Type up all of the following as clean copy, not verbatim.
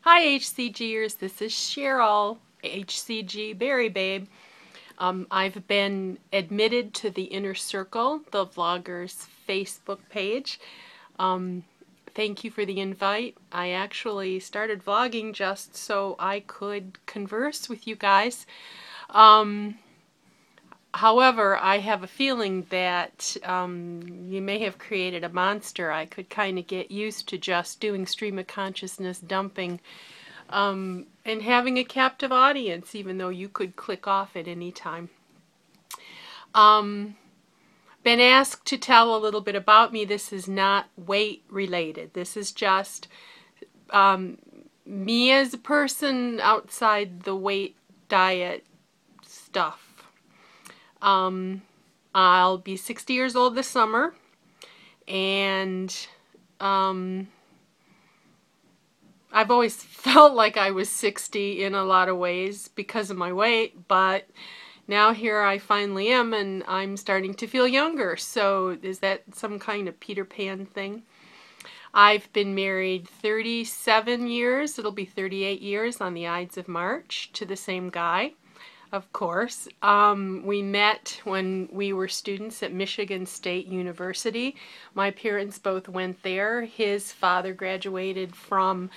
Hi HCGers, this is Cheryl, HCG Berry Babe. I've been admitted to the Inner Circle, the vlogger's Facebook page. Thank you for the invite. I actually started vlogging just so I could converse with you guys. However, I have a feeling that you may have created a monster. I could kind of get used to just doing stream of consciousness dumping and having a captive audience, even though you could click off at any time. Been asked to tell a little bit about me. This is not weight related. This is just me as a person outside the weight diet stuff. I'll be 60 years old this summer, and I've always felt like I was 60 in a lot of ways because of my weight, but now here I finally am, and I'm starting to feel younger. So is that some kind of Peter Pan thing? I've been married 37 years. It'll be 38 years on the Ides of March to the same guy. Of course. We met when we were students at Michigan State University. My parents both went there. His father graduated from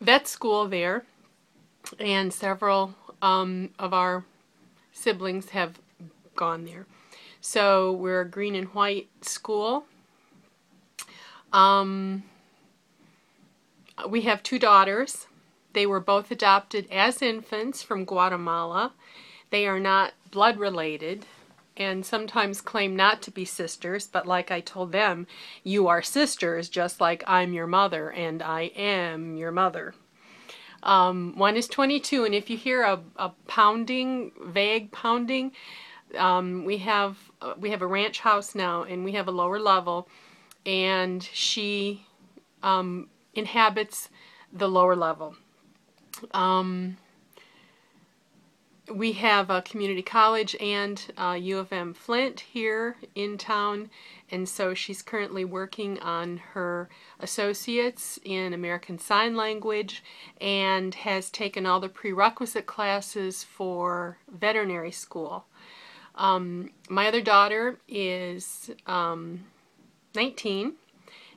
vet school there, and several of our siblings have gone there. So we're a green and white school. We have two daughters. They were both adopted as infants from Guatemala. They are not blood related and sometimes claim not to be sisters, but like I told them, you are sisters just like I'm your mother and I am your mother. One is 22, and if you hear a pounding, vague pounding, we have a ranch house now, and we have a lower level, and she inhabits the lower level. We have a community college and U of M Flint here in town, and so she's currently working on her associates in American Sign Language and has taken all the prerequisite classes for veterinary school. My other daughter is 19.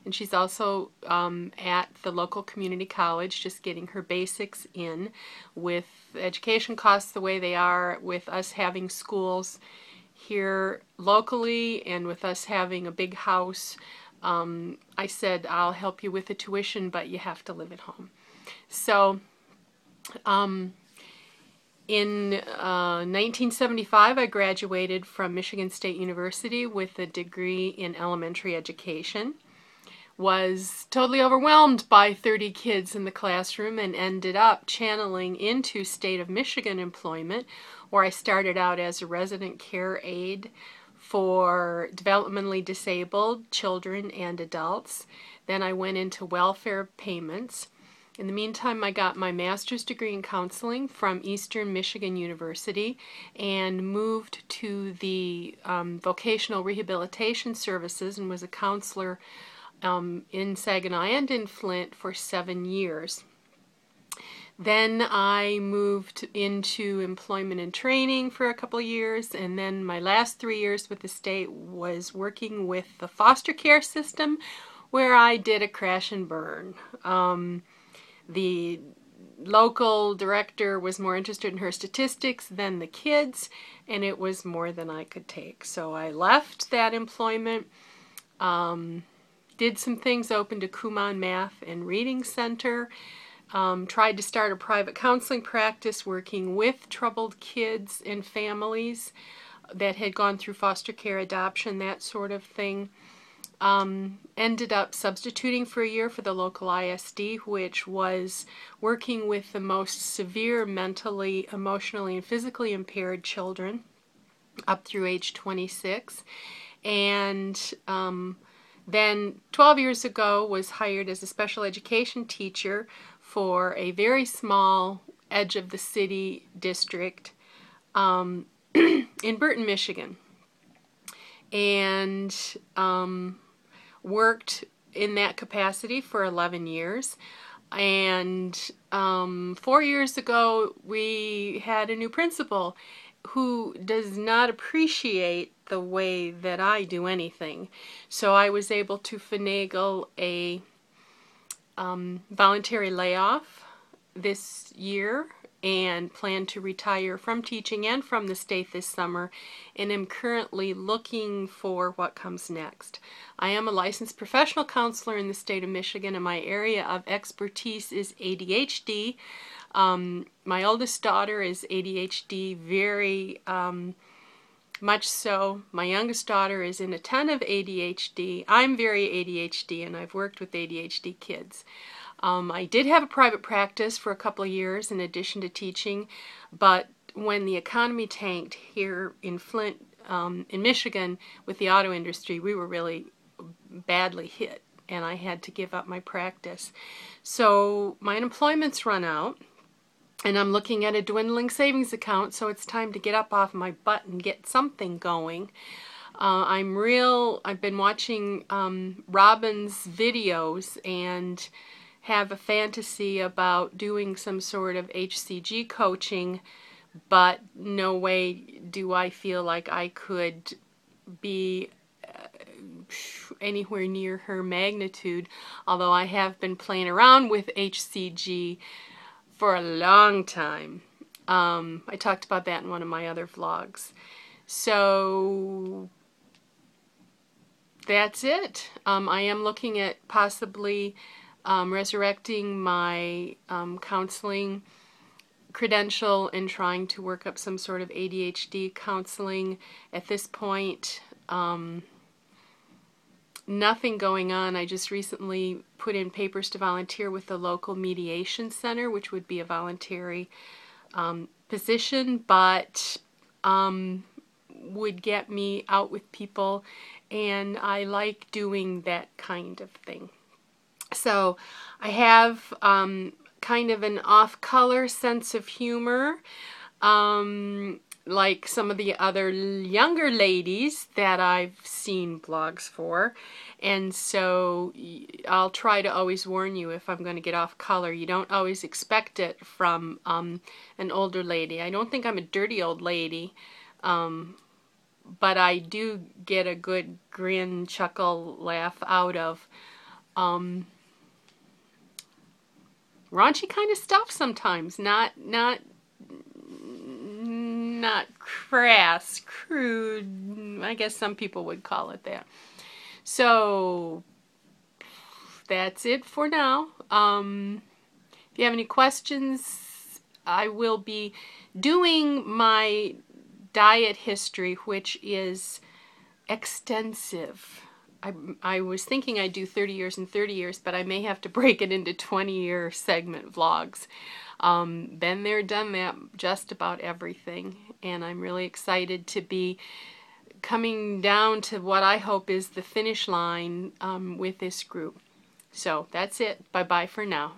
And she's also at the local community college, just getting her basics in. With education costs the way they are, with us having schools here locally, and with us having a big house, I said, I'll help you with the tuition, but you have to live at home. So in 1975, I graduated from Michigan State University with a degree in elementary education. Was totally overwhelmed by 30 kids in the classroom and ended up channeling into State of Michigan employment, where I started out as a resident care aide for developmentally disabled children and adults. Then I went into welfare payments. In the meantime, I got my master's degree in counseling from Eastern Michigan University and moved to the vocational rehabilitation services and was a counselor in Saginaw and in Flint for 7 years. Then I moved into employment and training for a couple of years, and then my last 3 years with the state was working with the foster care system, where I did a crash and burn. The local director was more interested in her statistics than the kids, and it was more than I could take. So I left that employment, did some things, opened a Kumon Math and Reading Center, tried to start a private counseling practice working with troubled kids and families that had gone through foster care, adoption, that sort of thing. Ended up substituting for a year for the local ISD, which was working with the most severe mentally, emotionally, and physically impaired children up through age 26. And then 12 years ago was hired as a special education teacher for a very small edge of the city district in Burton, Michigan. And worked in that capacity for 11 years. And 4 years ago, we had a new principal who does not appreciate the way that I do anything. So I was able to finagle a voluntary layoff this year and plan to retire from teaching and from the state this summer, and am currently looking for what comes next. I am a licensed professional counselor in the state of Michigan, and my area of expertise is ADHD. My oldest daughter is ADHD, very much so. My youngest daughter is in a ton of ADHD. I'm very ADHD, and I've worked with ADHD kids. I did have a private practice for a couple of years in addition to teaching, but when the economy tanked here in Flint, in Michigan, with the auto industry, we were really badly hit, and I had to give up my practice. So my unemployment's run out, and I'm looking at a dwindling savings account, so it's time to get up off my butt and get something going. I've been watching Robin's videos and have a fantasy about doing some sort of HCG coaching, but no way do I feel like I could be anywhere near her magnitude, although I have been playing around with HCG for a long time. I talked about that in one of my other vlogs. So that's it. I am looking at possibly resurrecting my counseling credential and trying to work up some sort of ADHD counseling. At this point, nothing going on. I just recently put in papers to volunteer with the local mediation center, which would be a voluntary position, but would get me out with people, and I like doing that kind of thing. So I have kind of an off-color sense of humor, like some of the other younger ladies that I've seen blogs for. And so I'll try to always warn you if I'm going to get off color. You don't always expect it from an older lady. I don't think I'm a dirty old lady, but I do get a good grin, chuckle, laugh out of raunchy kind of stuff sometimes, not crass, crude, I guess some people would call it that. So that's it for now. If you have any questions, I will be doing my diet history, which is extensive. I was thinking I'd do 30 years and 30 years, but I may have to break it into 20-year segment vlogs. Been there, done that, just about everything. And I'm really excited to be coming down to what I hope is the finish line with this group. So that's it. Bye-bye for now.